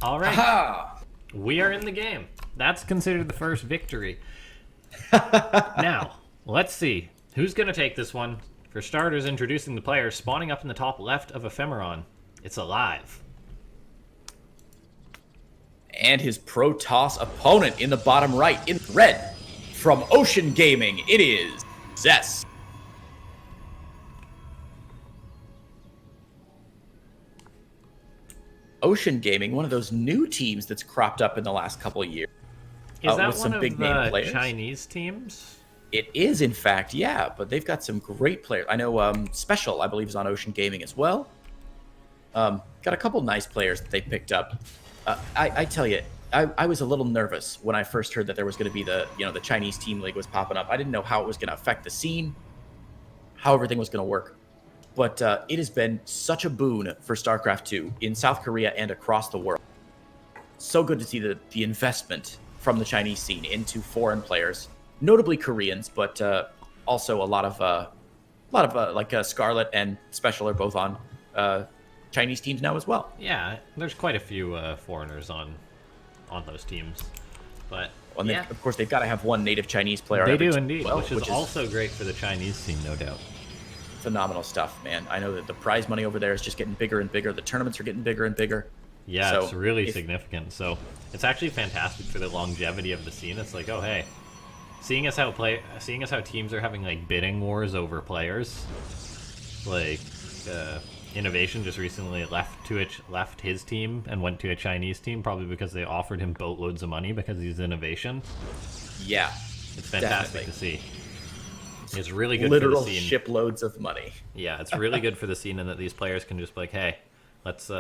All right. Ha! We are in the game. That's considered the first victory. Now, let's see. Who's going to take this one? For starters, introducing the player spawning up in the top left of Ephemeron. It's alive. And his Protoss opponent in the bottom right, in red, from Ocean Gaming, it is Zest. Ocean Gaming, one of those new teams that's cropped up in the last couple of years. Is that with one some of big name the players. Chinese teams? It is, in fact, yeah, but they've got some great players. I know Special, I believe, is on Ocean Gaming as well. Got a couple nice players that they picked up. I tell you, I was a little nervous when I first heard that there was going to be the Chinese Team League was popping up. I didn't know how it was going to affect the scene, how everything was going to work. But it has been such a boon for StarCraft 2 in South Korea and across the world. So good to see the investment from the Chinese scene into foreign players, notably Koreans, but also a lot of Scarlet and Special are both on Chinese teams now as well. Yeah, there's quite a few foreigners on those teams. But And yeah, of course, they've got to have one native Chinese player. they every do team indeed, as well, which is also great for the Chinese scene, no doubt. phenomenal stuff, man. I know that the prize money over there is just getting bigger and bigger. The tournaments are getting bigger and bigger. Yeah, So it's really significant. So it's actually fantastic for the longevity of the scene. It's like, oh hey, seeing as how teams are having like bidding wars over players, like Innovation just recently left his team and went to a Chinese team, probably because they offered him boatloads of money because he's Innovation. Yeah, It's fantastic to see. It's really good literal for the scene. shiploads of money. Yeah, it's really good for the scene, and that these players can just be like, hey, let's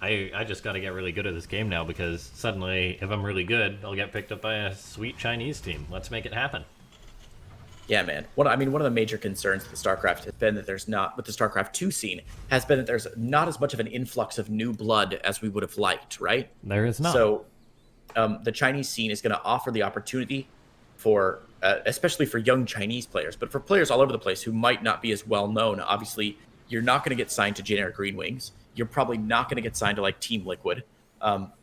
I just got to get really good at this game now, because suddenly, if I'm really good, I'll get picked up by a sweet Chinese team. Let's make it happen. Yeah, man. One of the major concerns with StarCraft has been that with the StarCraft 2 scene, has been that there's not as much of an influx of new blood as we would have liked, right? There is not. So the Chinese scene is going to offer the opportunity for, especially for young Chinese players, but for players all over the place who might not be as well known. Obviously, you're not going to get signed to Generic Green Wings. You're probably not going to get signed to like Team Liquid.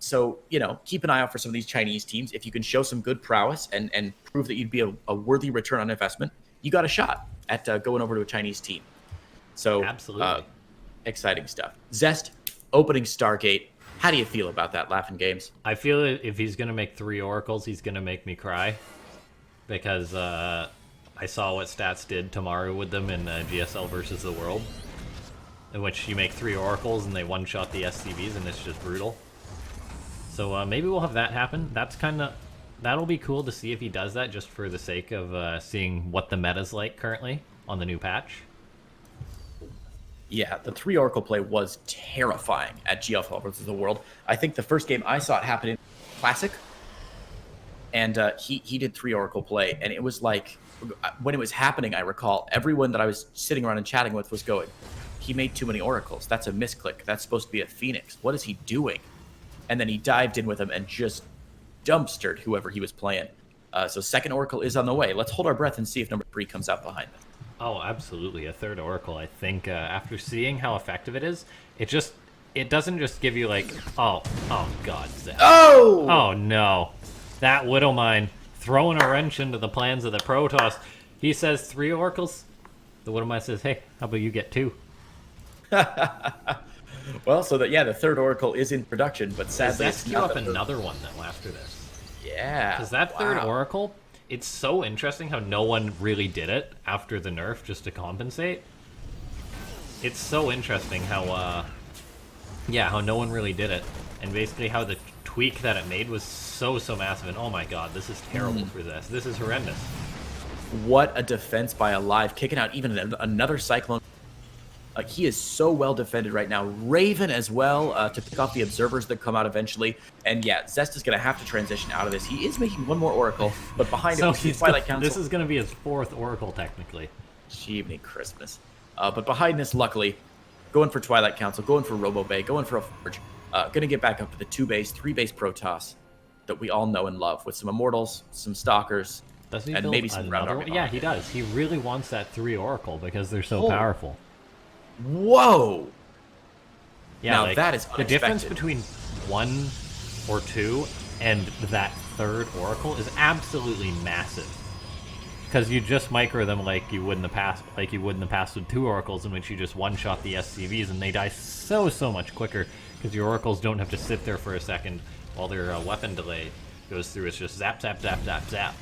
So, keep an eye out for some of these Chinese teams. If you can show some good prowess and prove that you'd be a worthy return on investment, you got a shot at going over to a Chinese team. So, Absolutely. Exciting stuff. Zest, opening Stargate. How do you feel about that, Laughing Games? I feel if he's going to make 3 oracles, he's going to make me cry. Because I saw what Stats did tomorrow with them in GSL versus the World, in which you make 3 oracles and they one-shot the SCVs, and it's just brutal. So maybe we'll have that happen. That'll be cool to see if he does that, just for the sake of seeing what the meta's like currently on the new patch. Yeah, the 3 Oracle play was terrifying at GFL versus the World. I think the first game I saw it happen in Classic, and he did 3 Oracle play, and it was like, when it was happening, I recall, everyone that I was sitting around and chatting with was going, he made too many Oracles. That's a misclick. That's supposed to be a Phoenix. What is he doing? And then he dived in with him and just dumpstered whoever he was playing. So second Oracle is on the way. Let's hold our breath and see if number 3 comes out behind us. Oh, absolutely. A 3rd Oracle. I think after seeing how effective it is, it doesn't just give you like, oh god, Zest. Oh no. That Widow Mine throwing a wrench into the plans of the Protoss. He says 3 Oracles. The Widow Mine says, hey, how about you get 2? Well, so the 3rd Oracle is in production, but sadly, Does it's that queue not up the third. another one though after this? Yeah. Because that 3rd wow. Oracle, it's so interesting how no one really did it after the nerf just to compensate. It's so interesting how no one really did it, and basically how the tweak that it made was so massive. And oh my god, this is terrible for this. This is horrendous. What a defense by Alive, kicking out even another Cyclone. He is so well defended right now. Raven as well, to pick off the Observers that come out eventually. And yeah, Zest is going to have to transition out of this. He is making one more Oracle, but behind So it, we see Twilight Council. this is going to be his 4th Oracle, technically. Jiminy Christmas. But behind this, luckily, going for Twilight Council, going for Robo Bay, going for a Forge. Going to get back up to the 2-base, 3-base Protoss that we all know and love, with some Immortals, some Stalkers, Does he and build maybe some Round another Army. one? Yeah, he does. He really wants that 3 Oracle because they're so powerful. Whoa! Yeah, now like, that is the unexpected. difference between 1 or 2 and that third Oracle is absolutely massive. Because you just micro them like you would in the past, with 2 Oracles, in which you just one-shot the SCVs and they die so much quicker. Because your Oracles don't have to sit there for a second while their weapon delay goes through. It's just zap, zap, zap, zap, zap.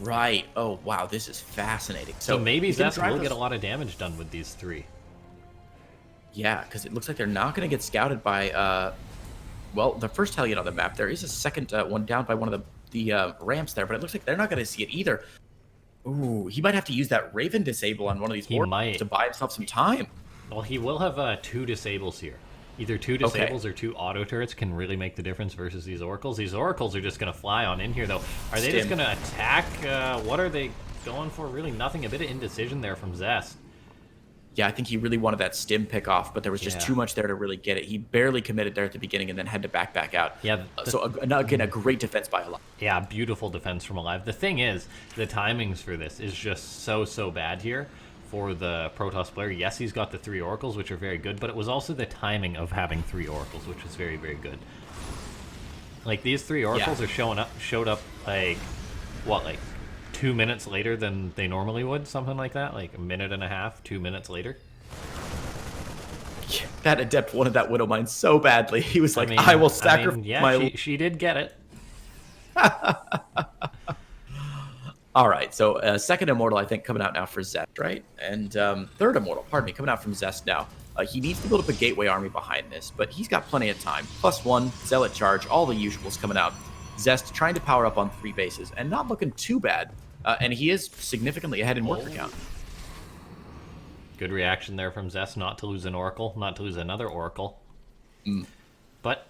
Right. Oh wow, this is fascinating. So maybe he's gonna Zest drive will us- get a lot of damage done with these 3. Yeah, because it looks like they're not going to get scouted by. Well, the first Hellion on the map. There is a second one down by one of the ramps there, but it looks like they're not going to see it either. Ooh, he might have to use that Raven disable on one of these He orcs might. to buy himself some time. Well, he will have 2 disables here. Either 2 disables or 2 auto turrets can really make the difference versus these Oracles. These Oracles are just going to fly on in here, though. Are they just Stim. going to attack? What are they going for? Really nothing. A bit of indecision there from Zest. Yeah, I think he really wanted that stim pick off, but there was just Yeah. too much there to really get it. He barely committed there at the beginning and then had to back out. Yeah, Again, a great defense by Alive. Yeah, beautiful defense from Alive. The thing is, the timings for this is just so bad here for the Protoss player. Yes, he's got the 3 Oracles, which are very good, but it was also the timing of having 3 Oracles, which was very good. Like, these 3 Oracles are showed up, like, what, like 2 minutes later than they normally would? Something like that? Like, a minute and a half, 2 minutes later? Yeah, that Adept wanted that Widow Mine so badly. He was like, mean- I will sacrifice yeah, my... she did get it. All right, so second Immortal, I think, coming out now for Zest, right? And third Immortal, pardon me, coming out from Zest now. He needs to build up a Gateway army behind this, but he's got plenty of time. +1, Zealot Charge, all the usuals coming out. Zest trying to power up on 3 bases, and not looking too bad. And he is significantly ahead in worker count. Good reaction there from Zest, not to lose an Oracle, not to lose another Oracle. But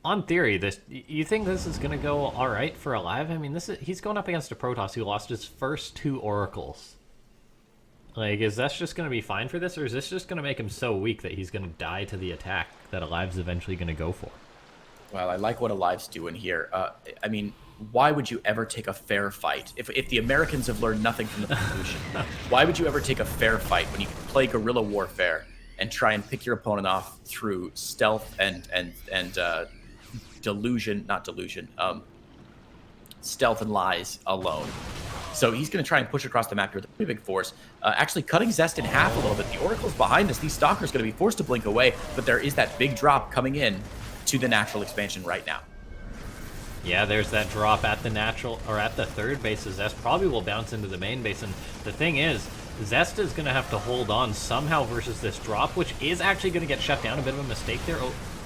on theory, you think this is going to go all right for Alive? I mean, he's going up against a Protoss who lost his first 2 Oracles. Like, is Zest just going to be fine for this, or is this just going to make him so weak that he's going to die to the attack that Alive's eventually going to go for? Well, I like what Alive's doing here. I mean, why would you ever take a fair fight? If the Americans have learned nothing from the Revolution, why would you ever take a fair fight when you can play guerrilla warfare and try and pick your opponent off through stealth and stealth and lies alone? So he's going to try and push across the map here with a pretty big force, actually cutting Zest in half a little bit. The Oracle's behind us. These Stalkers going to be forced to blink away, but there is that big drop coming in to the natural expansion right now. Yeah, there's that drop at the natural, or at the third base. Zest probably will bounce into the main base, and the thing is, Zest is going to have to hold on somehow versus this drop, which is actually going to get shut down. A bit of a mistake there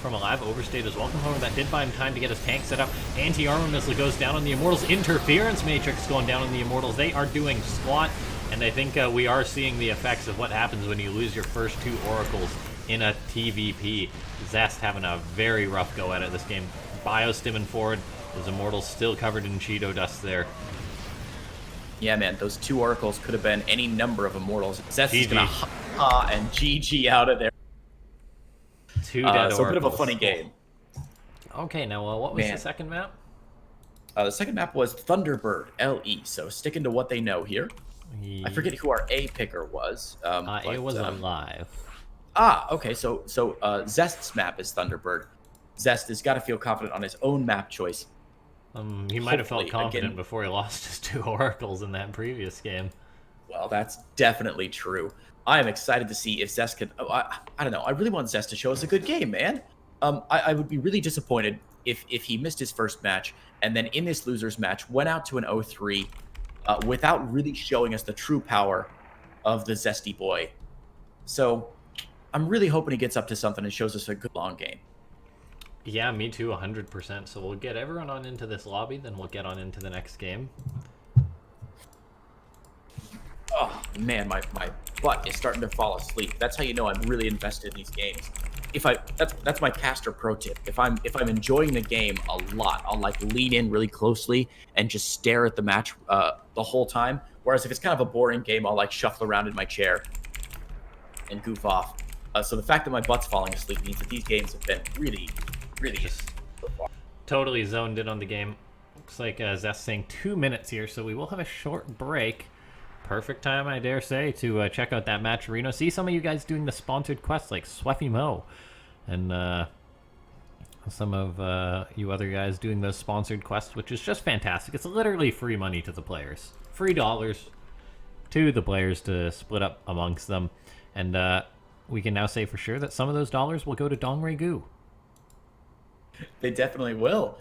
from Alive. Overstayed as well. However, that did buy him time to get his tank set up. Anti-armor missile goes down on the Immortals. Interference Matrix going down on the Immortals. They are doing squat, and I think we are seeing the effects of what happens when you lose your first 2 Oracles in a TVP. Zest having a very rough go at it this game. Bio stimming forward. His Immortals still covered in Cheeto dust there. Yeah, man, those 2 Oracles could have been any number of Immortals. Zest is GG. going to ha and GG out of there. 2 dead So a bit of a Oracles. funny game. Okay, now what was Man. the second map? The second map was Thunderbird LE, so sticking to what they know here. I forget who our A picker was. It was Alive. Okay, so Zest's map is Thunderbird. Zest has got to feel confident on his own map choice. He might have felt Hopefully, confident again- before he lost his 2 Oracles in that previous game. Well, that's definitely true. I am excited to see if Zest can... I don't know. I really want Zest to show us a good game, man. I would be really disappointed if he missed his first match and then in this losers match went out to an 0-3 without really showing us the true power of the Zesty boy. So I'm really hoping he gets up to something and shows us a good long game. Yeah, me too, 100%. So we'll get everyone on into this lobby, then we'll get on into the next game. Oh man, my butt is starting to fall asleep. That's how you know I'm really invested in these games. That's my caster pro tip. If I'm enjoying the game a lot, I'll like lean in really closely and just stare at the match the whole time. Whereas if it's kind of a boring game, I'll like shuffle around in my chair and goof off. So the fact that my butt's falling asleep means that these games have been really Just totally zoned in on the game. Looks like Zest saying 2 minutes here, so we will have a short break. Perfect time, I dare say, to check out that match arena. See some of you guys doing the sponsored quests like Sweffy Mo. and some of you other guys doing those sponsored quests, which is just fantastic. It's literally free money to the players. Free dollars to the players to split up amongst them. And we can now say for sure that some of those dollars will go to Dongregoo. They definitely will.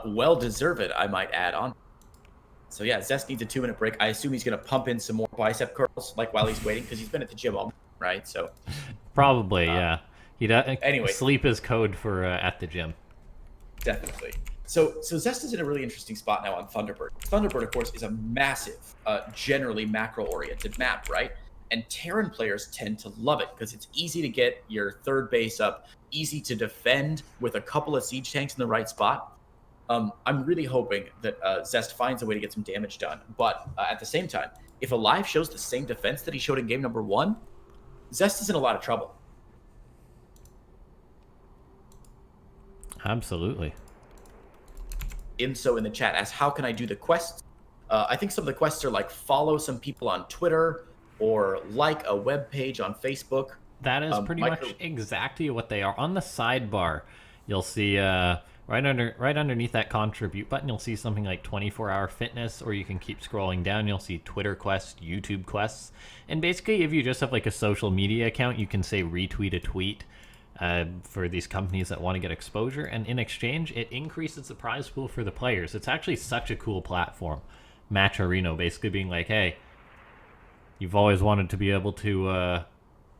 Well deserved, I might add on. So yeah, Zest needs a 2-minute break. I assume he's going to pump in some more bicep curls, like while he's waiting, because he's been at the gym all morning, right? So probably, yeah. He does. Anyway, sleep is code for at the gym. Definitely. So Zest is in a really interesting spot now on Thunderbird. Thunderbird, of course, is a massive, generally macro-oriented map, right? And Terran players tend to love it because it's easy to get your third base up, easy to defend with a couple of siege tanks in the right spot. I'm really hoping that Zest finds a way to get some damage done. But at the same time, if Alive shows the same defense that he showed in game number 1, Zest is in a lot of trouble. Absolutely. Imso in the chat asks, how can I do the quests? I think some of the quests are like follow some people on Twitter or like a web page on Facebook. That is pretty much exactly what they are. On the sidebar, you'll see right underneath that contribute button, you'll see something like 24-hour fitness, or you can keep scrolling down. You'll see Twitter quests, YouTube quests, and basically, if you just have like a social media account, you can say retweet a tweet for these companies that want to get exposure, and in exchange, it increases the prize pool for the players. It's actually such a cool platform. Matcherino basically being like, hey, you've always wanted to be able to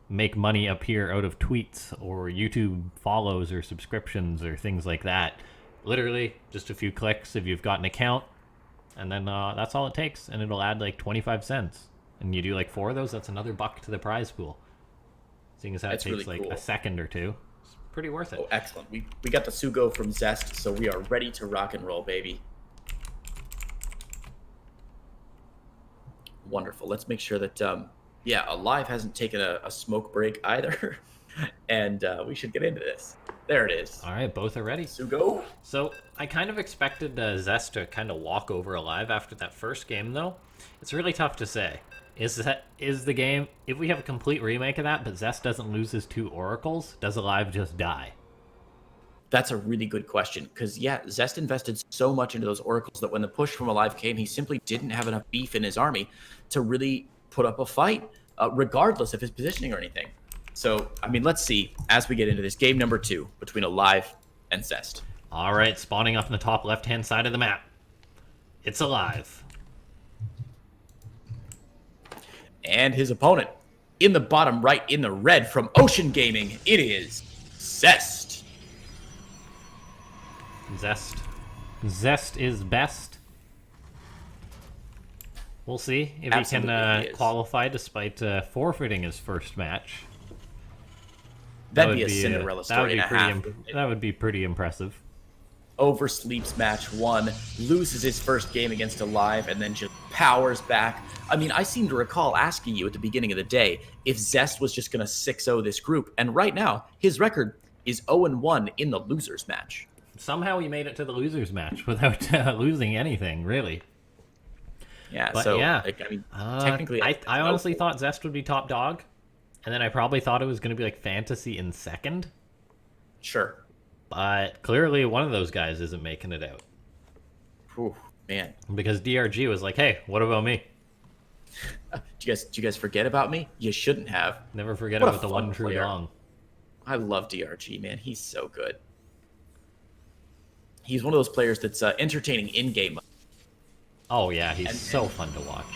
make money appear out of tweets or YouTube follows or subscriptions or things like that. Literally, just a few clicks if you've got an account, and then that's all it takes, and it'll add like 25 cents. And you do like 4 of those, that's another $1 to the prize pool. Seeing as how it takes really like cool. a second or two. It's pretty worth it. Oh, excellent. We got the Sugo from Zest, so we are ready to rock and roll, baby. Wonderful. Let's make sure that, Alive hasn't taken a smoke break either. And we should get into this. There it is. All right, both are ready. Sugo. So I kind of expected Zest to kind of walk over Alive after that first game, though. It's really tough to say. Is the game, if we have a complete remake of that, but Zest doesn't lose his 2 oracles, does Alive just die? That's a really good question, because, Zest invested so much into those oracles that when the push from Alive came, he simply didn't have enough beef in his army to really put up a fight, regardless of his positioning or anything. So, I mean, let's see, as we get into this game number 2 between Alive and Zest. All right, spawning up in the top left-hand side of the map. It's Alive. And his opponent, in the bottom right, in the red from Ocean Gaming, it is Zest. Zest is best. We'll see if Absolutely he can he is. qualify despite forfeiting his first match. That'd be a Cinderella story and a half. That would be pretty impressive. Oversleeps match 1, loses his first game against Alive, and then just powers back. I mean, I seem to recall asking you at the beginning of the day if Zest was just going to 6-0 this group, and right now, his record is 0-1 in the losers match. Somehow he made it to the losers match without losing anything, really. Yeah, But so, yeah, like, I mean, technically... I honestly thought Zest would be top dog, and then I probably thought it was going to be like Fantasy in second. Sure. But clearly one of those guys isn't making it out. Whew, man. Because DRG was like, hey, what about me? Did you guys forget about me? You shouldn't have. Never forget What a about the fun one true player. dong. I love DRG, man. He's so good. He's one of those players that's entertaining in-game. Oh yeah, he's And- so fun to watch.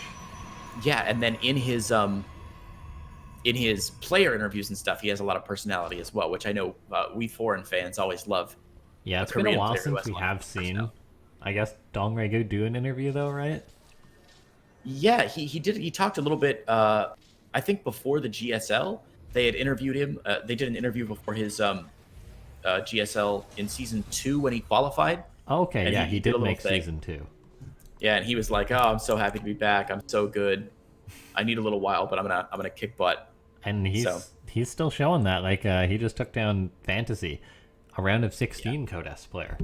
Yeah, and then in his player interviews and stuff, he has a lot of personality as well, which I know we foreign fans always love. Yeah, A it's been a Korean while player who since has we a lot of have seen, personality. I guess, Dongregoo do an interview though, right? Yeah, he did. He talked a little bit. I think before the GSL, they had interviewed him. They did an interview before his GSL in season 2 when he qualified. Okay, And yeah, he he did a did little make thing. season 2. Yeah, and he was like, "Oh, I'm so happy to be back. I'm so good. I need a little while, but I'm gonna kick butt." And he's still showing that. Like, he just took down Fantasy, a round of 16 Codes player.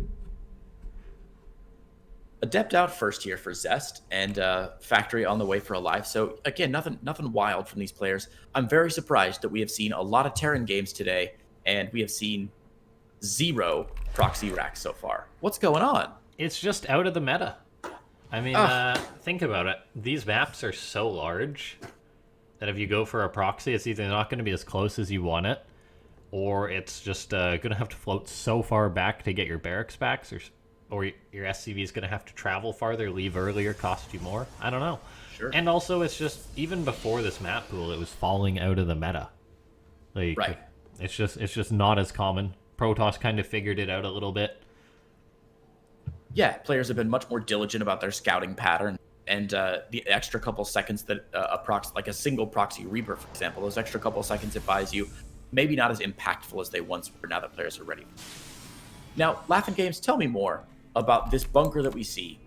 Adept out first here for Zest, and Factory on the way for Alive. So again, nothing wild from these players. I'm very surprised that we have seen a lot of Terran games today, and we have seen 0 proxy racks so far. What's going on? It's just out of the meta. I mean, think about it. These maps are so large that if you go for a proxy, it's either not going to be as close as you want it, or it's just going to have to float so far back to get your barracks back, or your SCV is going to have to travel farther, leave earlier, cost you more. I don't know. Sure. And also, it's just, even before this map pool, it was falling out of the meta. Like, Right. It's just not as common. Protoss kind of figured it out a little bit. Yeah, players have been much more diligent about their scouting pattern, and the extra couple seconds that like a single proxy Reaper, for example, those extra couple seconds it buys you, maybe not as impactful as they once were now that players are ready. Now, Laughing Games, tell me more about this bunker that we see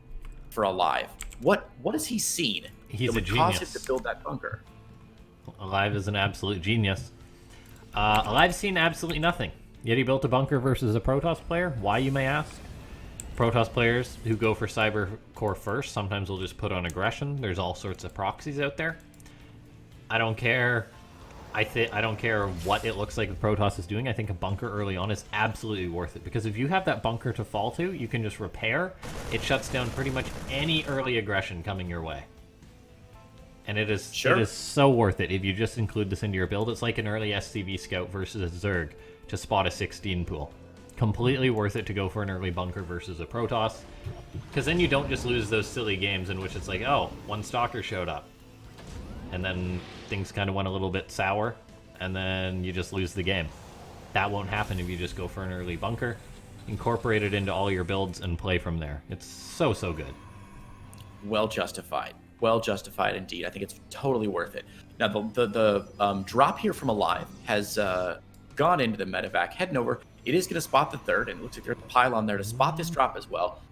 for Alive. What has he seen He's that a would cause genius. him to build that bunker? Alive is an absolute genius. Alive's seen absolutely nothing. Yet he built a bunker versus a Protoss player. Why, you may ask? Protoss players who go for Cyber Core first sometimes will just put on aggression. There's all sorts of proxies out there. I don't care. I don't care what it looks like the Protoss is doing. I think a bunker early on is absolutely worth it, because if you have that bunker to fall to, you can just repair. It shuts down pretty much any early aggression coming your way. And it is so worth it if you just include this into your build. It's like an early SCV scout versus a Zerg to spot a 16 pool. Completely worth it to go for an early bunker versus a Protoss, because then you don't just lose those silly games in which it's like, oh, one stalker showed up, and then things kind of went a little bit sour, and then you just lose the game. That won't happen if you just go for an early bunker, incorporate it into all your builds, and play from there. It's so good. Well justified. Well justified indeed. I think it's totally worth it. Now, the drop here from Alive has gone into the medevac, heading over. It is going to spot the third, and it looks like there's a pylon there to spot this drop as well.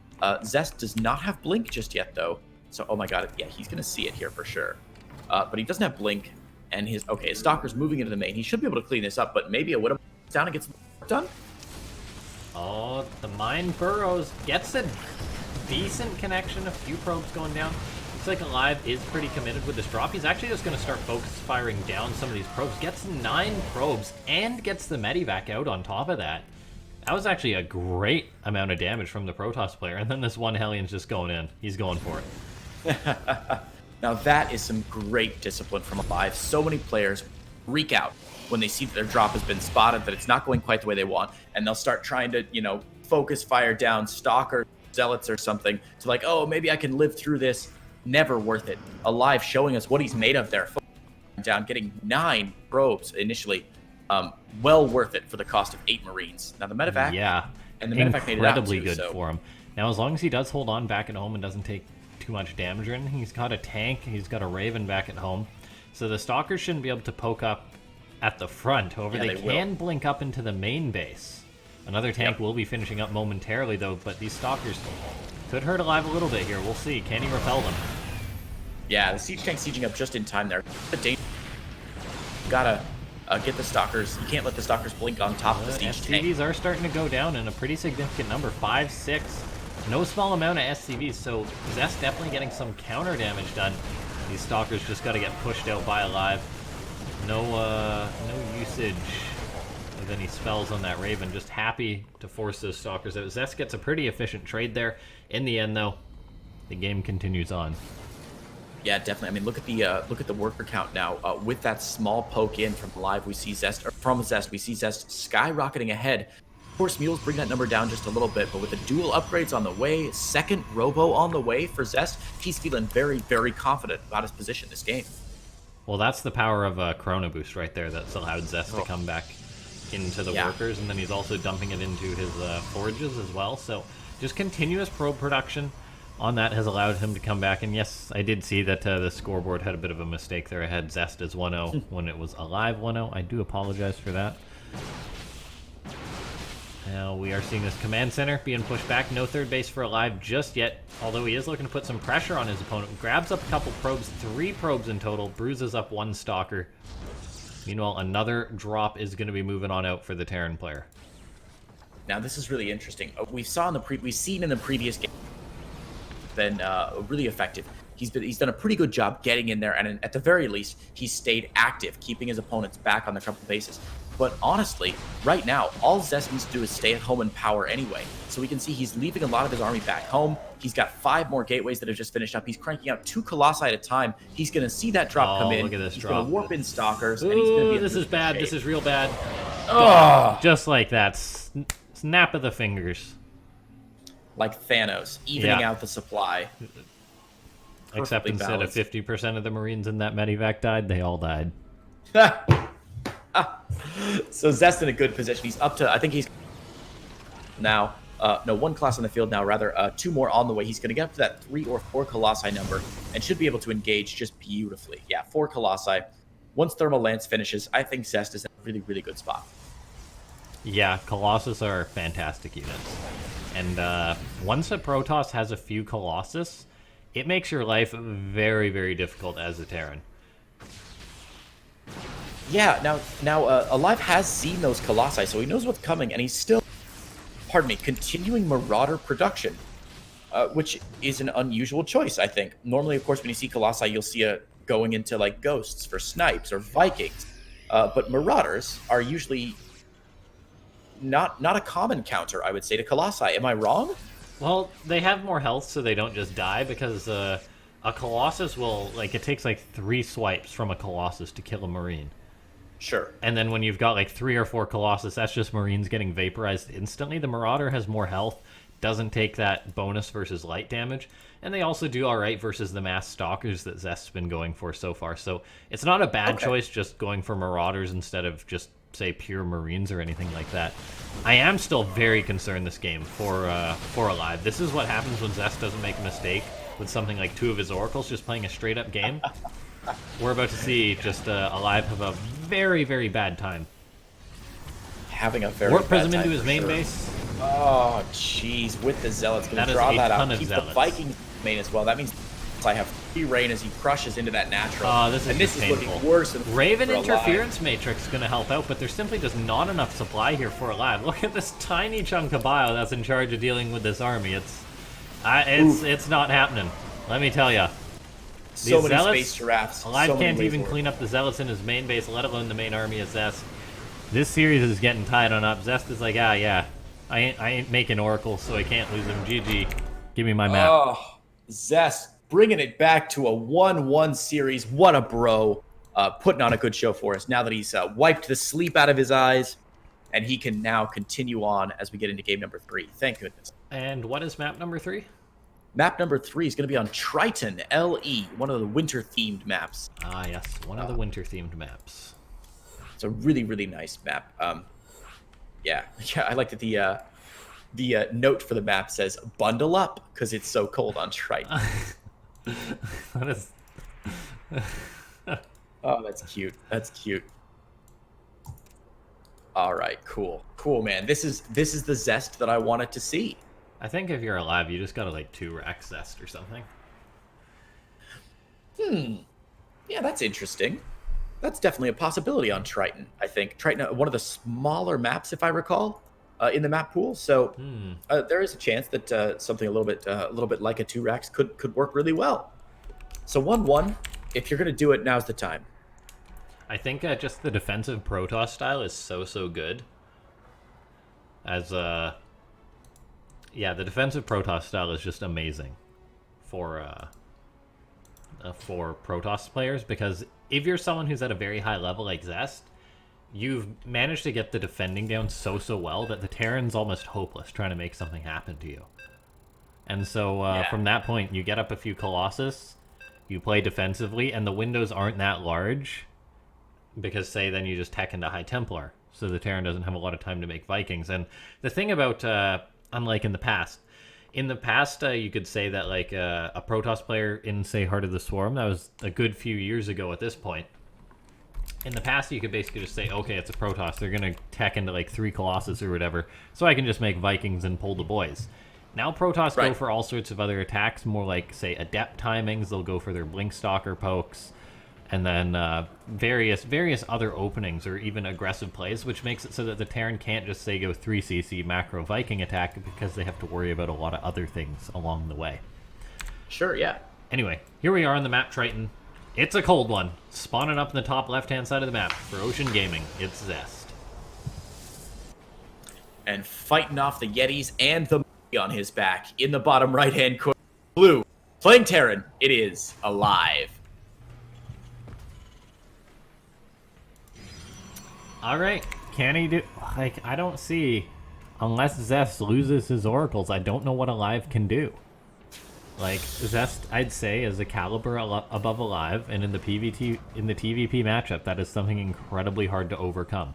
Zest does not have Blink just yet, though. So, oh my god, yeah, he's going to see it here for sure. But he doesn't have Blink, and his Stalker's moving into the main. He should be able to clean this up, but maybe a Widow down and gets done. Oh, the mine burrows, gets a decent connection, a few probes going down. Looks like Alive is pretty committed with this drop. He's actually just going to start focus firing down some of these probes. Gets 9 probes and gets the Medivac out on top of that. That was actually a great amount of damage from the Protoss player. And then this one Hellions just going in. He's going for it. Now that is some great discipline from Alive. So many players freak out when they see that their drop has been spotted, that it's not going quite the way they want, and they'll start trying to, focus fire down Stalker, Zealots or something to like, oh, maybe I can live through this. Never worth it. Alive showing us what he's made of there. Down, getting 9 probes initially. Well worth it for the cost of 8 Marines. Now the medevac, and the medevac made it out incredibly too, good so. for him. Now, as long as he does hold on back at home and doesn't take too much damage or anything, he's got a tank, he's got a Raven back at home, so the Stalkers shouldn't be able to poke up at the front. However, they can blink up into the main base. Another tank will be finishing up momentarily, though, but these Stalkers could hurt Alive a little bit here. We'll see. Can he repel them? Yeah, the siege tank sieging up just in time there. Gotta get the Stalkers. You can't let the Stalkers blink on top of the siege tank. SCVs are starting to go down in a pretty significant number. 5, 6. No small amount of SCVs, so Zest definitely getting some counter damage done. These Stalkers just got to get pushed out by Alive. No usage of any spells on that Raven. Just happy to force those Stalkers out. Zest gets a pretty efficient trade there. In the end, though, the game continues on. Yeah, definitely. I mean, look at the worker count now. With that small poke in from Alive, we see Zest skyrocketing ahead. Of course, Mules bring that number down just a little bit, but with the dual upgrades on the way, second Robo on the way for Zest, he's feeling very, very confident about his position this game. Well, that's the power of Chrono Boost right there that's allowed Zest to come back into the workers, and then he's also dumping it into his forages as well. So just continuous probe production on that has allowed him to come back. And yes, I did see that the scoreboard had a bit of a mistake there. I had Zest as 1-0 when it was Alive 1-0. I do apologize for that. Now we are seeing this command center being pushed back. No third base for Alive just yet, although he is looking to put some pressure on his opponent. Grabs up a couple probes, 3 probes in total, bruises up 1 Stalker. Meanwhile, another drop is going to be moving on out for the Terran player. Now this is really interesting. We've seen in the previous game been really effective. He's done a pretty good job getting in there, and at the very least, he's stayed active, keeping his opponents back on the couple bases. But honestly, right now, all Zest needs to do is stay at home and power anyway. So we can see he's leaving a lot of his army back home. He's got 5 more gateways that have just finished up. He's cranking out 2 Colossi at a time. He's going to see that drop come in. Look at this he's drop. going to warp in Stalkers. Ooh, and he's going to be this is bad. shape. This is real bad. Oh, Just like that. Snap of the fingers. like Thanos, evening Yeah. out the supply. Except Perfectly instead balanced. of 50% of the Marines in that medevac died, they all died. So Zest in a good position. He's up to, I think he's now, no, 1 class on the field now, rather, 2 more on the way. He's going to get up to that 3 or 4 Colossi number and should be able to engage just beautifully. Yeah, 4 Colossi. Once Thermal Lance finishes, I think Zest is in a really, really good spot. Yeah, Colossus are fantastic units. And once a Protoss has a few Colossus, it makes your life very, very difficult as a Terran. Yeah, now Alive has seen those Colossi, so he knows what's coming, and he's still, pardon me, continuing Marauder production, which is an unusual choice, I think. Normally, of course, when you see Colossi, you'll see it going into, like, Ghosts for Snipes or Vikings, but Marauders are usually not a common counter, I would say, to Colossi. Am I wrong? Well, they have more health, so they don't just die, because a Colossus will, like, it takes, like, 3 swipes from a Colossus to kill a Marine. Sure. And then when you've got, like, 3 or 4 Colossus, that's just Marines getting vaporized instantly. The Marauder has more health, doesn't take that bonus versus light damage, and they also do alright versus the mass Stalkers that Zest's been going for so far. So it's not a bad choice just going for Marauders instead of just, say, pure Marines or anything like that. I am still very concerned this game for Alive. This is what happens when Zest doesn't make a mistake with something like 2 of his Oracles, just playing a straight-up game. We're about to see just Alive have a very, very bad time. Having a very Warp bad Prism time into his for main sure. base. Oh, jeez. With the Zealots, going That to is draw a that ton out. of Keep the Zealots. Vikings main as well. That means I have 3 rain as he crushes into that natural. Oh, this is and this just is painful. looking worse. And Raven for Alive. Interference Matrix is going to help out, but there's simply just not enough supply here for Alive. Look at this tiny chunk of bio that's in charge of dealing with this army. It's not happening. Let me tell you. So many Zealots, space giraffes. Alive so many can't ways even forward. clean up the Zealots in his main base, let alone the main army of Zest. This series is getting tied on up. Zest is like, yeah, I ain't making Oracle, so I can't lose him. GG. Give me my map. Oh, Zest bringing it back to a 1-1 series. What a bro. Putting on a good show for us now that he's wiped the sleep out of his eyes, and he can now continue on as we get into game number 3. Thank goodness. And what is map number 3? Map number 3 is going to be on Triton LE, one of the winter-themed maps. Ah, yes, one of the winter-themed maps. It's a really, really nice map. Yeah, I like that the note for the map says "bundle up" because it's so cold on Triton. That is... Oh, that's cute. That's cute. All right, cool, man. This is the Zest that I wanted to see. I think if you're Alive, you just gotta, like, 2-rack Zest or something. Yeah, that's interesting. That's definitely a possibility on Triton. I think Triton, one of the smaller maps, if I recall, in the map pool. So there is a chance that something a little bit like a 2-racks could work really well. So 1-1. If you're gonna do it, now's the time. I think just the defensive Protoss style is so good. As, yeah, the defensive Protoss style is just amazing for Protoss players, because if you're someone who's at a very high level like Zest, you've managed to get the defending down so well that the Terran's almost hopeless trying to make something happen to you. And so from that point, you get up a few Colossus, you play defensively, and the windows aren't that large, because, say, then you just tech into High Templar, so the Terran doesn't have a lot of time to make Vikings. And the thing about, unlike in the past, you could say that, like, a Protoss player in, say, Heart of the Swarm, that was a good few years ago at this point. In the past, you could basically just say, okay, it's a Protoss, they're going to tech into, like, 3 Colossus or whatever, so I can just make Vikings and pull the boys. Now Protoss go for all sorts of other attacks, more like, say, Adept timings, they'll go for their Blinkstalker pokes, and then various other openings or even aggressive plays, which makes it so that the Terran can't just, say, go 3cc macro Viking attack, because they have to worry about a lot of other things along the way. Sure, yeah. Anyway, here we are on the map Triton. It's a cold one. Spawning up in the top left-hand side of the map for Ocean Gaming. It's Zest. and fighting off the Yetis and the on his back in the bottom right-hand corner. Blue, playing Terran, it is alive. All right, can he do? Like, I don't see, unless Zest loses his oracles, I don't know what Alive can do. Like, Zest, I'd say, is a caliber above Alive, and in the PvP matchup, that is something incredibly hard to overcome.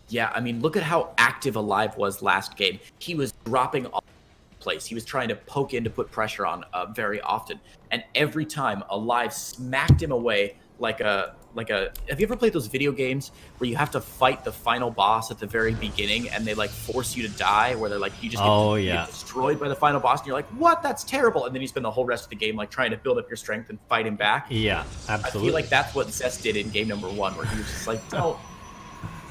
Yeah, I mean, look at how active Alive was last game. He was dropping all over the place. He was trying to poke in to put pressure on very often. And every time, Alive smacked him away like a... Have you ever played those video games where you have to fight the final boss at the very beginning and they, like, force you to die? Where they're like, you just get destroyed by the final boss and you're like, what? That's terrible. And then you spend the whole rest of the game, like, trying to build up your strength and fight him back. Yeah, absolutely. I feel like that's what Zest did in game number 1, where he was just like, don't...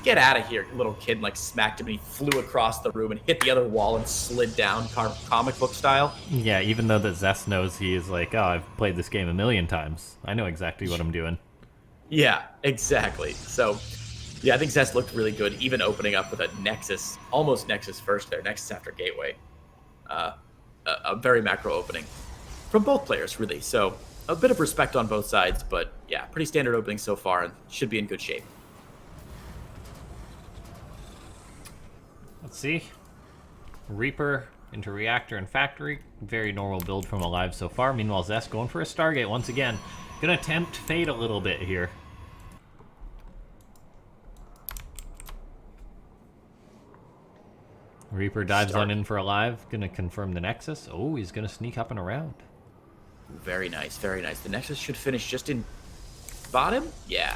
Get out of here, little kid, and, like, smacked him, and he flew across the room and hit the other wall and slid down comic book style. Yeah, even though that Zest knows he is like, oh, I've played this game a million times. I know exactly what I'm doing. Yeah, exactly. So, yeah, I think Zest looked really good, even opening up with a Nexus, almost Nexus first there, Nexus after Gateway. A very macro opening from both players, really. So, a bit of respect on both sides, but, yeah, pretty standard opening so far, and should be in good shape. Let's see. Reaper into Reactor and Factory. Very normal build from Alive so far. Meanwhile, Zest going for a Stargate once again. Gonna tempt fate a little bit here. Reaper dives on in for Alive. Gonna confirm the Nexus. Oh, he's gonna sneak up and around. Very nice, very nice. The Nexus should finish just in bottom? Yeah.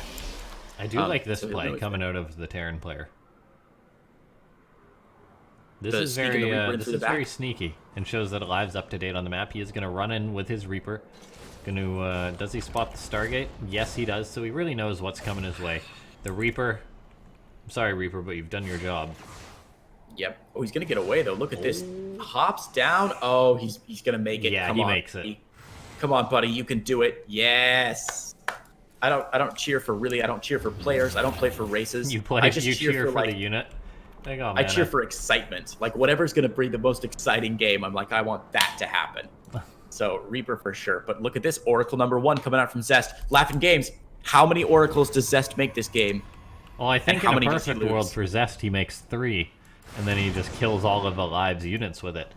I do like this play coming out of the Terran player. This is very sneaky and shows that Alive's up to date on the map. He is going to run in with his Reaper. Does he spot the Stargate? Yes, he does. So he really knows what's coming his way. The Reaper. I'm sorry, Reaper, but you've done your job. Yep. Oh, he's going to get away though. Look at this. Hops down. Oh, he's going to make it. Yeah, he makes it. Come on, buddy. You can do it. Yes. I don't cheer for players. I don't play for races. You cheer for the unit. I cheer for excitement. Like, whatever's going to bring the most exciting game, I'm like, I want that to happen. So, Reaper for sure. But look at this. Oracle number 1 coming out from Zest. Laughing Games. How many Oracles does Zest make this game? Well, I think in a perfect world for Zest, he makes 3. And then he just kills all of Alive's units with it.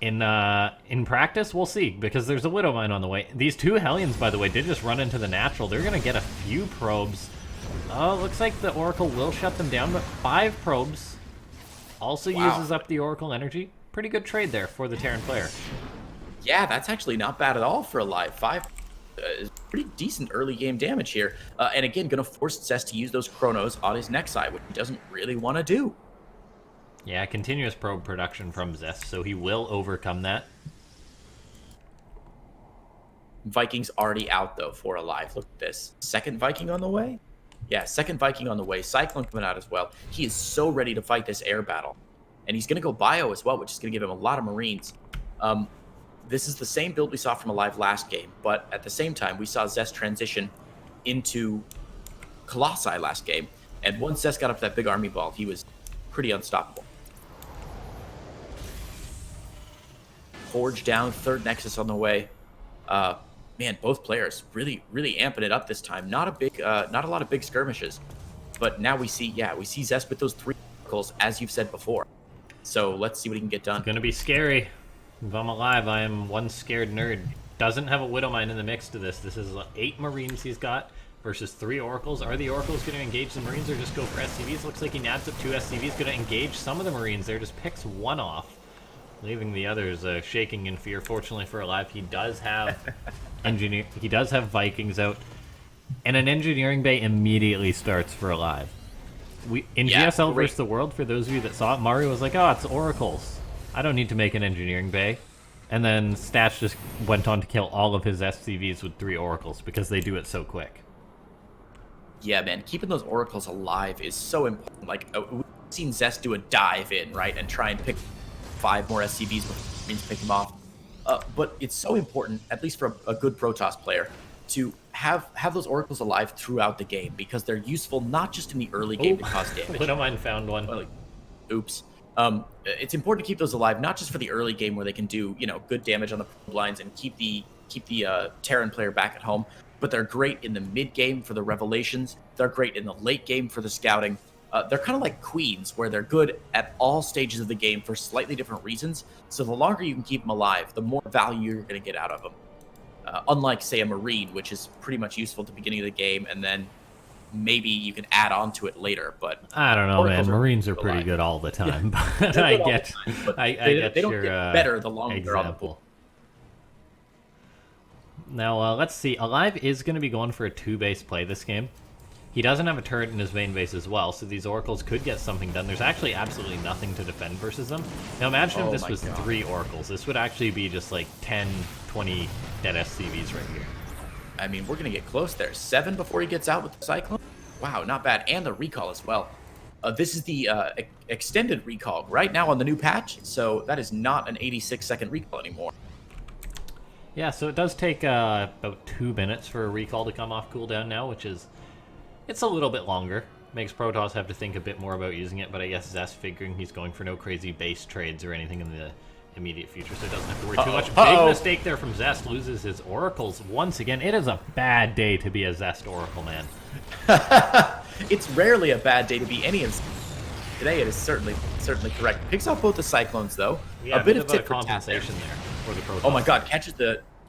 In practice, we'll see. Because there's a Widowmine on the way. These 2 Hellions, by the way, did just run into the natural. They're going to get a few probes. Oh, looks like the Oracle will shut them down, but 5 probes also uses up the Oracle energy. Pretty good trade there for the Terran player. Yeah, that's actually not bad at all for Alive. 5 is pretty decent early game damage here. And again, going to force Zest to use those Chronos on his Nexi, which he doesn't really want to do. Yeah, continuous probe production from Zest, so he will overcome that. Viking's already out, though, for Alive. Look at this. Second Viking on the way? Yeah, second Viking on the way. Cyclone coming out as well. He is so ready to fight this air battle. And he's going to go bio as well, which is going to give him a lot of Marines. This is the same build we saw from Alive last game, but at the same time, we saw Zest transition into Colossi last game. And once Zest got up to that big army ball, he was pretty unstoppable. Forge down, third Nexus on the way. Man, both players really amping it up this time. Not a lot of big skirmishes, but now we see Zest with those 3 oracles, as you've said before. So let's see what he can get done. It's gonna be scary. If I'm Alive, I am one scared nerd. Doesn't have a Widowmine in the mix to this. This is 8 Marines he's got versus 3 Oracles. Are the Oracles going to engage the Marines or just go for SCVs? Looks like he nabs up 2 SCVs. Going to engage some of the Marines there. Just picks 1 off, leaving the others shaking in fear. Fortunately for Alive, he does have He does have Vikings out, and an engineering bay immediately starts for Alive. GSL versus the World, for those of you that saw it, Mario was like, "Oh, it's Oracles. I don't need to make an engineering bay." And then Stats just went on to kill all of his SCVs with 3 Oracles because they do it so quick. Yeah, man, keeping those Oracles alive is so important. Like, we've seen Zest do a dive in, right, and try and pick 5 more SCVs before Marines pick them off. But it's so important, at least for a good Protoss player, to have those Oracles alive throughout the game, because they're useful not just in the early game to cause damage. Widowmine found one. Oops. It's important to keep those alive, not just for the early game where they can do, good damage on the blinds and keep the Terran player back at home, but they're great in the mid game for the revelations. They're great in the late game for the scouting. They're kind of like queens, where they're good at all stages of the game for slightly different reasons. So the longer you can keep them alive, the more value you're going to get out of them. Unlike, say, a Marine, which is pretty much useful at the beginning of the game, and then maybe you can add on to it later. But I don't know, man. Marines are pretty good all the time, but I get they don't your get better the longer they're on the board. Now, let's see. Alive is going to be going for a 2-base play this game. He doesn't have a turret in his main base as well, so these Oracles could get something done. There's actually absolutely nothing to defend versus them. Now, imagine if this was 3 Oracles. This would actually be just like 10, 20 dead SCVs right here. I mean, we're going to get close there. 7 before he gets out with the Cyclone? Wow, not bad. And the recall as well. This is the extended recall right now on the new patch, so that is not an 86-second recall anymore. Yeah, so it does take about 2 minutes for a recall to come off cooldown now, which is... It's a little bit longer. Makes Protoss have to think a bit more about using it, but I guess Zest figuring he's going for no crazy base trades or anything in the immediate future, so he doesn't have to worry too much. Big mistake there from Zest. Loses his Oracles once again. It is a bad day to be a Zest Oracle, man. It's rarely a bad day to be any of... Today it is certainly correct. Picks off both the Cyclones, though. Yeah, a bit of tit compensation there for the Protoss. Oh my god,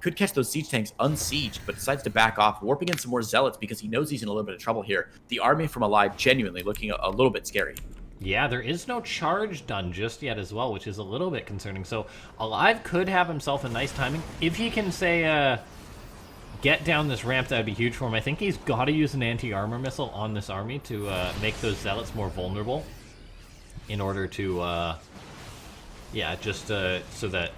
could catch those siege tanks unsieged, but decides to back off, warping in some more zealots because he knows he's in a little bit of trouble here. The army from Alive genuinely looking a little bit scary. Yeah, there is no charge done just yet as well, which is a little bit concerning. So Alive could have himself a nice timing. If he can, say, get down this ramp, that would be huge for him. I think he's got to use an anti-armor missile on this army to make those zealots more vulnerable in order to, so that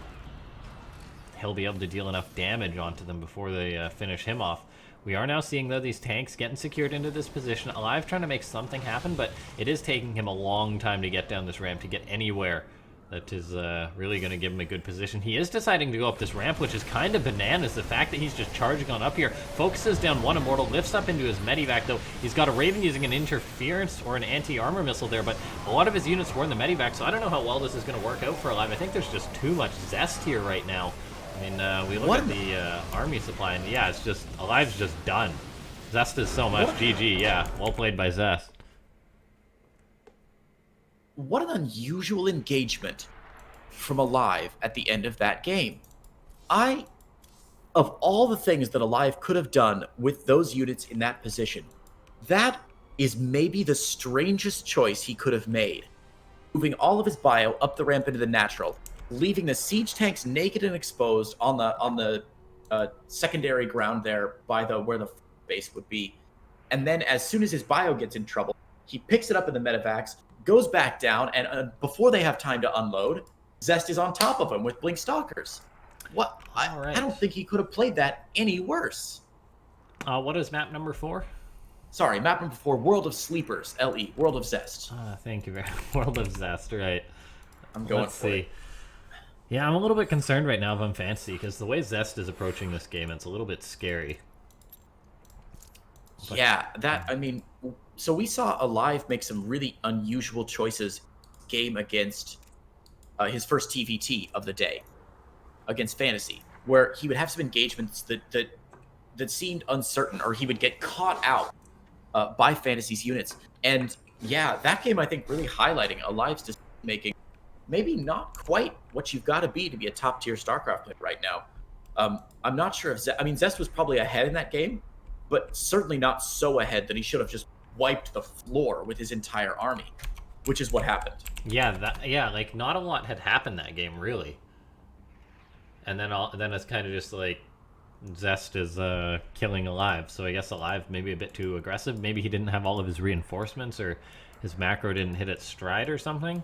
he'll be able to deal enough damage onto them before they finish him off. We are now seeing, though, these tanks getting secured into this position. Alive trying to make something happen, but it is taking him a long time to get down this ramp, to get anywhere that is really going to give him a good position. He is deciding to go up this ramp, which is kind of bananas. The fact that he's just charging on up here, focuses down one Immortal, lifts up into his Medivac, though. He's got a Raven using an interference or an anti-armor missile there, but a lot of his units were in the Medivac, so I don't know how well this is going to work out for Alive. I think there's just too much Zest here right now. I mean, we look at the army supply, and yeah, it's just... Alive's just done. Zest is so much. GG, yeah. Well played by Zest. What an unusual engagement from Alive at the end of that game. Of all the things that Alive could have done with those units in that position, that is maybe the strangest choice he could have made. Moving all of his bio up the ramp into the natural, leaving the siege tanks naked and exposed on the secondary ground there by where the base would be. And then as soon as his bio gets in trouble, he picks it up in the medevacs, goes back down, and before they have time to unload, Zest is on top of him with Blink Stalkers. What? I don't think he could have played that any worse. What is map number 4? Sorry, map number 4, World of Sleepers, LE, World of Zest. Thank you very much. World of Zest, right. I'm going Let's see. Yeah, I'm a little bit concerned right now if I'm fancy, because the way Zest is approaching this game, it's a little bit scary. But... Yeah, so we saw Alive make some really unusual choices game against his first TVT of the day, against Fantasy, where he would have some engagements that seemed uncertain, or he would get caught out by Fantasy's units. And yeah, that game, I think, really highlighting Alive's decision-making. Maybe not quite what you've got to be a top-tier StarCraft player right now. I'm not sure if Zest was probably ahead in that game, but certainly not so ahead that he should have just wiped the floor with his entire army, which is what happened. Yeah, like not a lot had happened that game really, and then it's kind of just like Zest is killing Alive. So I guess Alive maybe a bit too aggressive. Maybe he didn't have all of his reinforcements, or his macro didn't hit its stride or something.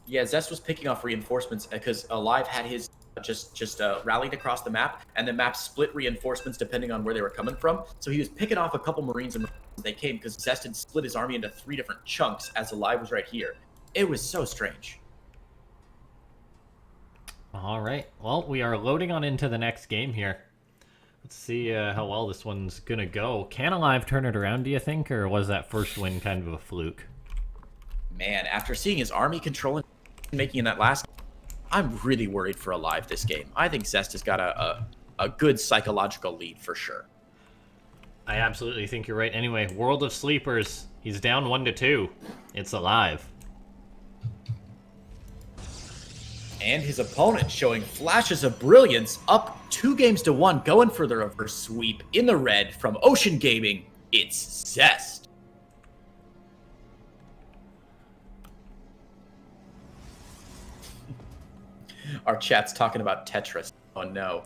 Yeah, Zest was picking off reinforcements because Alive had his just rallied across the map, and the map split reinforcements depending on where they were coming from. So he was picking off a couple Marines and they came because Zest had split his army into 3 different chunks as Alive was right here. It was so strange. All right. Well, we are loading on into the next game here. Let's see how well this one's going to go. Can Alive turn it around, do you think? Or was that first win kind of a fluke? Man, after seeing his army controlling making in that last, I'm really worried for Alive this game. I think Zest has got a good psychological lead for sure. I absolutely think you're right. Anyway, World of Sleepers. He's down 1-2. It's Alive. And his opponent showing flashes of brilliance, up 2-1, going for the reverse sweep in the red from Ocean Gaming. It's Zest. Our chat's talking about Tetris. Oh no.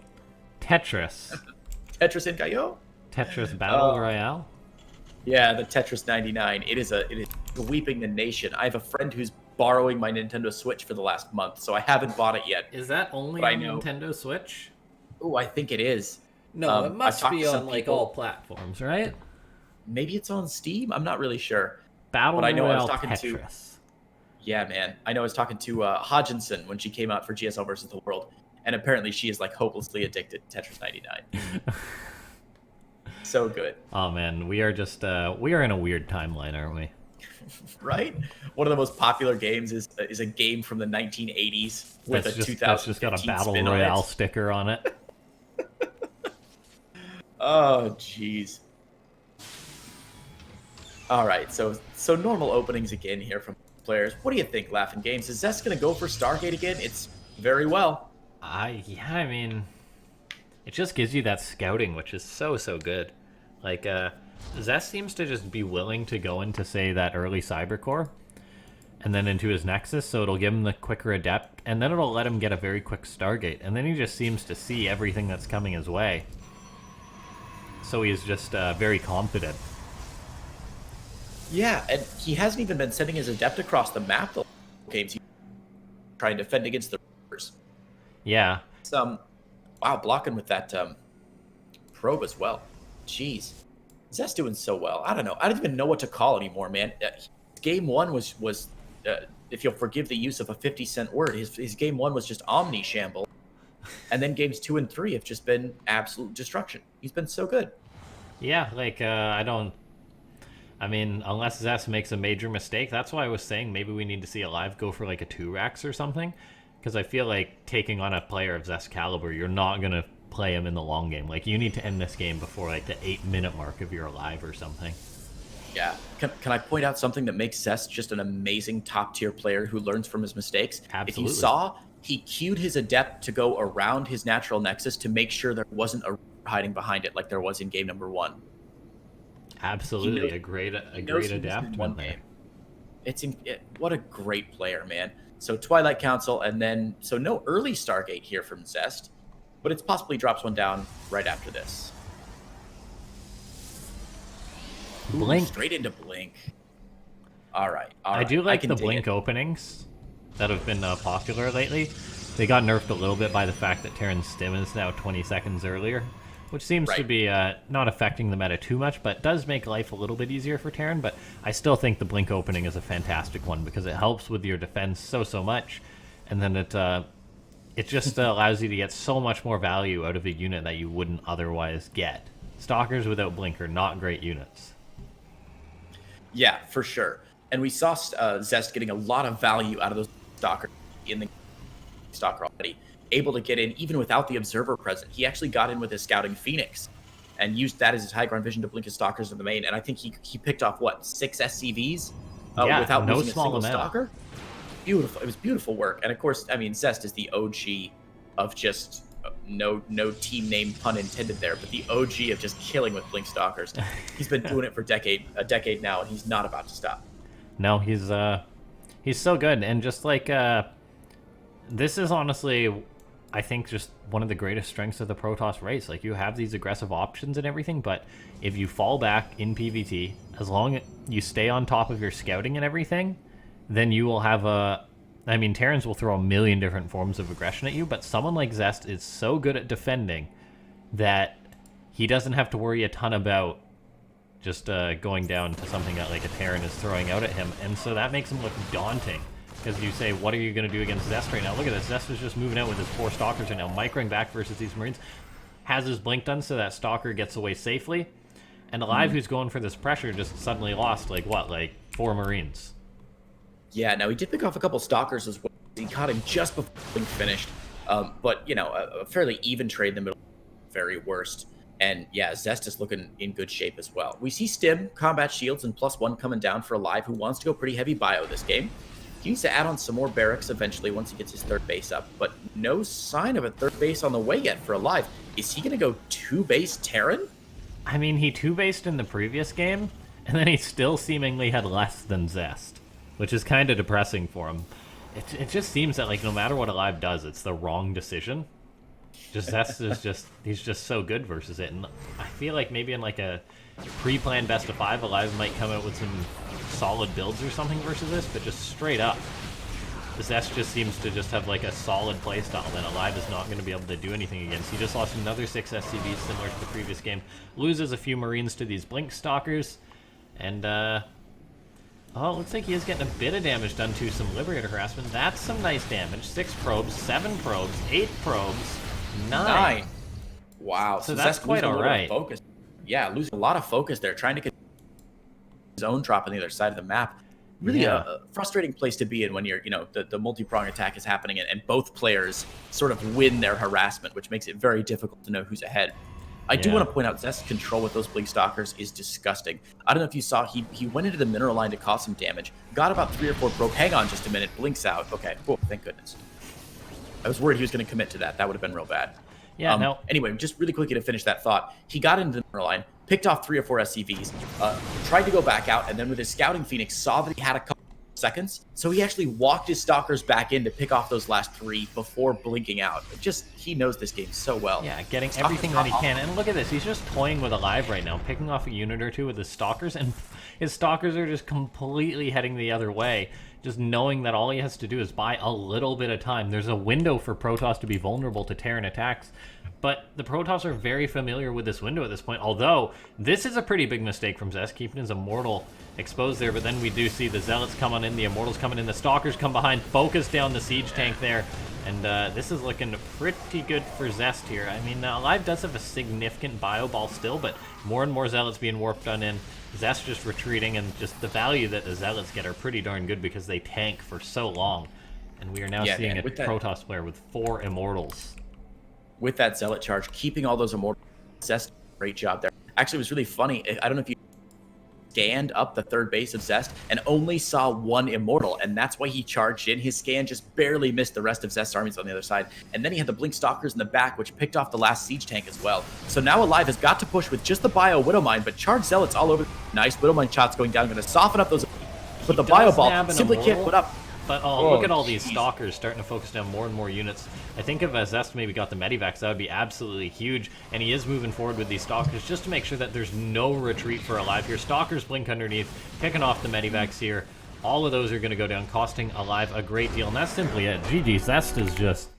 Tetris. Tetris in Gaio? Tetris Battle Royale? Yeah, the Tetris 99. It is sweeping the nation. I have a friend who's borrowing my Nintendo Switch for the last month, so I haven't bought it yet. Is that only But on Nintendo Switch? Oh, I think it is. No, it must I've talked be to on some like people. all platforms, right? Maybe it's on Steam. I'm not really sure. Battle But I know I was Royale talking to- Tetris. Yeah, man. I know I was talking to Hodgkinson when she came out for GSL versus the World, and apparently she is like hopelessly addicted to Tetris 99. So good, Oh man, we are just we are in a weird timeline, aren't we? right? One of the most popular games is a game from the 1980s with That's a just, 2015 that's just got a Battle spin on Royale it. sticker on it. Oh, jeez. All right, so normal openings again here from players. What do you think, Laughing Games? Is Zest going to go for Stargate again? It's very well. I mean, it just gives you that scouting, which is so good. Like, Zest seems to just be willing to go into, say, that early Cybercore, and then into his Nexus, so it'll give him the quicker Adept, and then it'll let him get a very quick Stargate, and then he just seems to see everything that's coming his way. So he's just very confident. Yeah, and he hasn't even been sending his Adept across the map the games. He's trying to defend against the Reapers. Yeah. Wow, blocking with that probe as well. Jeez. Zest doing so well. I don't know. I don't even know what to call anymore, man. Game 1 was if you'll forgive the use of a 50-cent word, his game 1 was just omni shamble. And then games 2 and 3 have just been absolute destruction. He's been so good. Yeah, like, I mean, unless Zest makes a major mistake, that's why I was saying maybe we need to see Alive go for like a 2-Rax or something. Because I feel like taking on a player of Zest caliber, you're not going to play him in the long game. Like, you need to end this game before like the 8-minute mark if you're Alive or something. Yeah. Can I point out something that makes Zest just an amazing top-tier player who learns from his mistakes? Absolutely. If you saw, he queued his Adept to go around his natural Nexus to make sure there wasn't a hiding behind it like there was in game number 1. Absolutely, He a great knows he was in Adept one one there. game. What a great player, man. So Twilight Council, and then so no early Stargate here from Zest, but it's possibly drops one down right after this. Blink. Straight into Blink. All right. I do like can the dig Blink it. openings that have been popular lately. They got nerfed a little bit by the fact that Terran's stim is now 20 seconds earlier, which seems to Right. be not affecting the meta too much, but does make life a little bit easier for Terran. But I still think the Blink opening is a fantastic one because it helps with your defense so much, and then it just allows you to get so much more value out of a unit that you wouldn't otherwise get. Stalkers without Blink are not great units. Yeah, for sure. And we saw Zest getting a lot of value out of those Stalkers in the Stalker already. Able to get in even without the Observer present. He actually got in with his Scouting Phoenix and used that as his high ground vision to blink his Stalkers in the main. And I think he picked off, what, 6 SCVs Yeah, without no losing a small single amount. Stalker? Beautiful. It was beautiful work. And of course, I mean, Zest is the OG of just no team name pun intended there, but the OG of just killing with Blink Stalkers. He's been doing it for a decade now, and he's not about to stop. No, he's so good, and just like this is honestly, I think, just one of the greatest strengths of the Protoss race. Like, you have these aggressive options and everything, but if you fall back in PvT, as long as you stay on top of your scouting and everything, then you will have I mean, Terrans will throw a million different forms of aggression at you, but someone like Zest is so good at defending that he doesn't have to worry a ton about just going down to something that like a Terran is throwing out at him, and so that makes him look daunting. Because you say, what are you going to do against Zest right now? Look at this. Zest is just moving out with his 4 Stalkers right now, microing back versus these Marines. Has his blink done so that Stalker gets away safely. And Alive, who's going for this pressure, just suddenly lost, like, what, like 4 Marines? Yeah, now he did pick off a couple stalkers as well. He caught him just before Blink finished. But, you know, a fairly even trade in the middle, very worst. And yeah, Zest is looking in good shape as well. We see Stim, Combat Shields, and +1 coming down for Alive, who wants to go pretty heavy bio this game. He needs to add on some more barracks eventually once he gets his third base up, but no sign of a third base on the way yet for Alive. Is he going to go 2-base Terran? I mean, he 2-based in the previous game, and then he still seemingly had less than Zest, which is kind of depressing for him. It just seems that, like, no matter what Alive does, it's the wrong decision. Zest is just, he's just so good versus it, and I feel like maybe in, like, a pre-planned best of 5, Alive might come out with some solid builds or something versus this, but just straight up, Zest just seems to just have, like, a solid playstyle that Alive is not going to be able to do anything against. He just lost another 6 SCVs similar to the previous game, loses a few Marines to these Blink Stalkers, and, oh, it looks like he is getting a bit of damage done to some Liberator harassment. That's some nice damage. 6 probes, 7 probes, 8 probes, 9. Wow. So that's quite all right. Focus. Yeah, losing a lot of focus there, trying to get his own drop on the other side of the map. Really a frustrating place to be in when you're, you know, the multi-prong attack is happening and both players sort of win their harassment, which makes it very difficult to know who's ahead. I do want to point out Zest's control with those Blink Stalkers is disgusting. I don't know if you saw, he went into the mineral line to cause some damage, got about 3 or 4 broke. Hang on just a minute, blinks out. Okay, cool, thank goodness. I was worried he was going to commit to that. That would have been real bad. Yeah, no. Anyway, just really quickly to finish that thought, he got into the mineral line, picked off 3 or 4 SCVs, tried to go back out, and then with his scouting Phoenix saw that he had a couple seconds, so he actually walked his Stalkers back in to pick off those last 3 before blinking out. Just, he knows this game so well. Yeah, getting everything that he can. And look at this, he's just toying with Alive right now, picking off a unit or 2 with his Stalkers, and his Stalkers are just completely heading the other way, just knowing that all he has to do is buy a little bit of time. There's a window for Protoss to be vulnerable to Terran attacks, but the Protoss are very familiar with this window at this point, although this is a pretty big mistake from Zest, keeping his Immortal exposed there, but then we do see the Zealots coming in, the Immortals coming in, the Stalkers come behind, focus down the Siege Tank there, and this is looking pretty good for Zest here. I mean, Alive does have a significant bio ball still, but more and more Zealots being warped on in, Zest just retreating, and just the value that the Zealots get are pretty darn good because they tank for so long, and we are now seeing a Protoss player with 4 Immortals. With that Zealot charge, keeping all those Immortals, Zest, great job there. Actually, it was really funny. I don't know if you scanned up the third base of Zest and only saw 1 Immortal, and that's why he charged in. His scan just barely missed the rest of Zest's armies on the other side, and then he had the Blink Stalkers in the back, which picked off the last Siege Tank as well. So now Alive has got to push with just the bio Widowmine, but charge Zealots all over. Nice Widowmine shots going down, going to soften up those, but the bio ball simply can't put up. But look at all these Stalkers starting to focus down more and more units. I think if Zest maybe got the Medivacs, that would be absolutely huge. And he is moving forward with these Stalkers just to make sure that there's no retreat for Alive here. Stalkers blink underneath, picking off the Medivacs here. All of those are going to go down, costing Alive a great deal. And that's simply it. GG, Zest is just...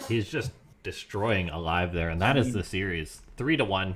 he's just destroying Alive there. And that is the series. 3-1.